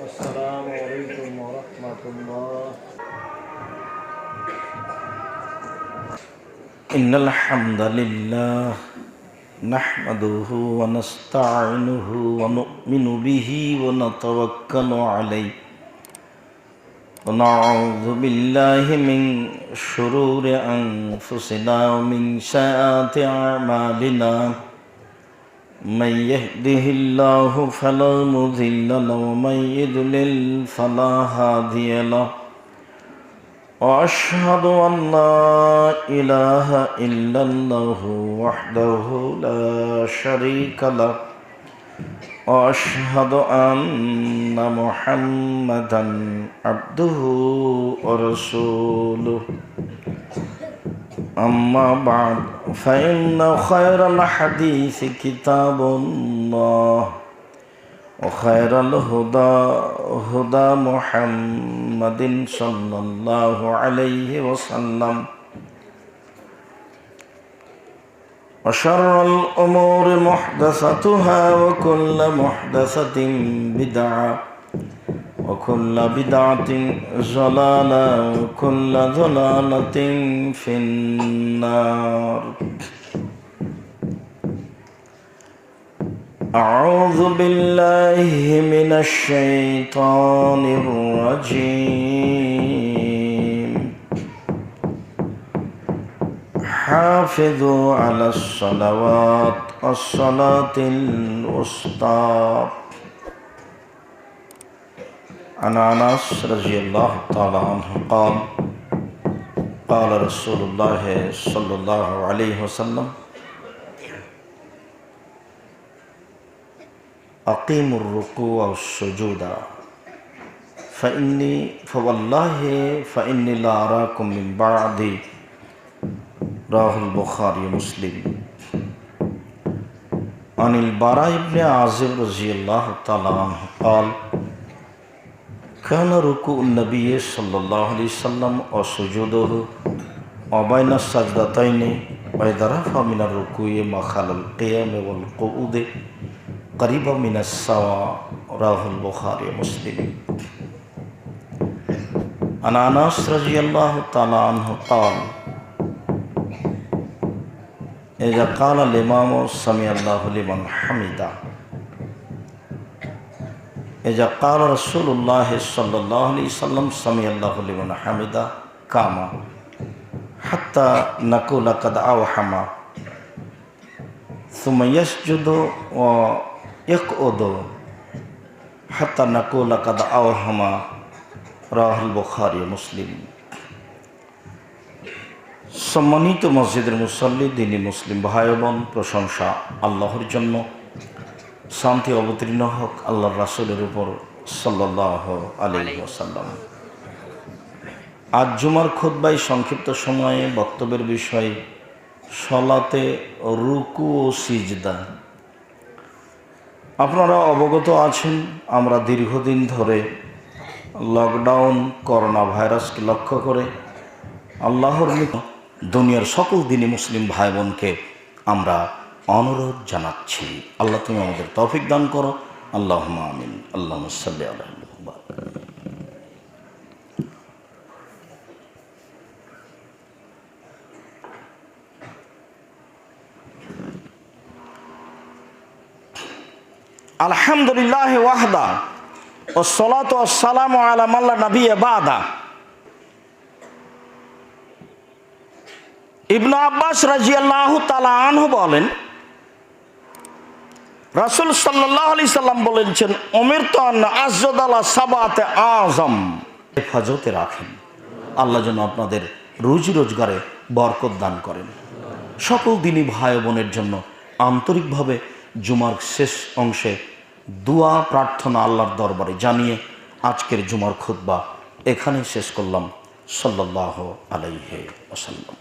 السلام عليكم ورحمة الله. إن الحمد لله نحمده ونستعينه ونؤمن به ونتوكل عليه ونعوذ بالله من شرور أنفسنا ومن سيئات أعمالنا من يهده الله فلا مضل له ومن يضلل فلا هادي له وأشهد أن لا إله إلا الله وحده لا شريك له وأشهد أن محمدا عبده ورسوله أما بعد فإن خير الحديث كتاب الله وخير الهدى هدى محمد صلى الله عليه وسلم وشر الأمور محدثاتها وكل محدثة بدعة وكل بدعة ضلالة وكل ضلالة في النار. أعوذ بالله من الشيطان الرجيم. حافظوا على الصلوات والصلاة الوسطى. عن أنس رضي الله تعالى عنه قال قال رسول الله صلى الله عليه وسلم أقيموا الركوع والسجود فوالله فإني لا أراكم من بعدي. رواه البخاري ومسلم. عن البراء بن عازب رضي الله تعالى عنه قال كان ركوع النبي صلى الله عليه وسلم وسجوده وبين السجدتين وإذا رفع من الركوع ما خلا القيام والقعود قريبا من السواء. رواه البخاري ومسلم. عن أنس رضي الله تعالى عنه قال إذا قال الإمام سمع الله لمن حمده إذا قال رسول الله صلى الله عليه وسلم سمع الله لمن حمده قام حتى نقول قد أوحم ثم يسجد ويقعد حتى نقول قد أوهم. رواه البخاري ومسلم. সম্মানিত মসজিদের মুসল্লি, দিনী মুসলিম ভাই বোন, প্রশংসা আল্লাহর জন্য, শান্তি অবতীর্ণ হোক আল্লাহর রাসূলের উপর সাল্লাল্লাহু আলাইহি ওয়াসাল্লাম। আজ জুমার খুতবায় সংক্ষিপ্ত সময়ে বক্তব্যের বিষয় সালাতে রুকু ও সিজদা। আপনারা অবগত আছেন, আমরা দীর্ঘদিন ধরে লকডাউন করোনা ভাইরাসকে লক্ষ্য করে আল্লাহর দুনিয়ার সকল দিনী মুসলিম ভাই বোনকে আমরা অনুরোধ জানাচ্ছি, আল্লাহ তুমি আমাদের তৌফিক দান করো। আল্লাহুম্মা আমিন। আল্লাহুম্মা সাল্লি আলা মুহাম্মাদ। আলহামদুলিল্লাহ ওয়াহদা ওয়াসসালাতু ওয়াসসালামু আলা মান লা নাবিয়্যা বাদা। ইবনে আব্বাস রাদিয়াল্লাহু তাআলা আনহু বলেন, রাসূল সাল্লাল্লাহু আলাইহি সাল্লাম বলেছেন, উমিরতু আন আসজুদা আলা সাবাতে আযম। হেফাজতে রাখেন, আল্লাহ যেন আপনাদের রুজি রোজগারে বরকত দান করেন। সকল দিনী ভাই বোনের জন্য আন্তরিকভাবে জুমার শেষ অংশে দোয়া প্রার্থনা আল্লাহর দরবারে জানিয়ে আজকের জুমার খুতবা এখানেই শেষ করলাম। সাল্লাল্লাহু আলাইহি ওয়াসাল্লাম।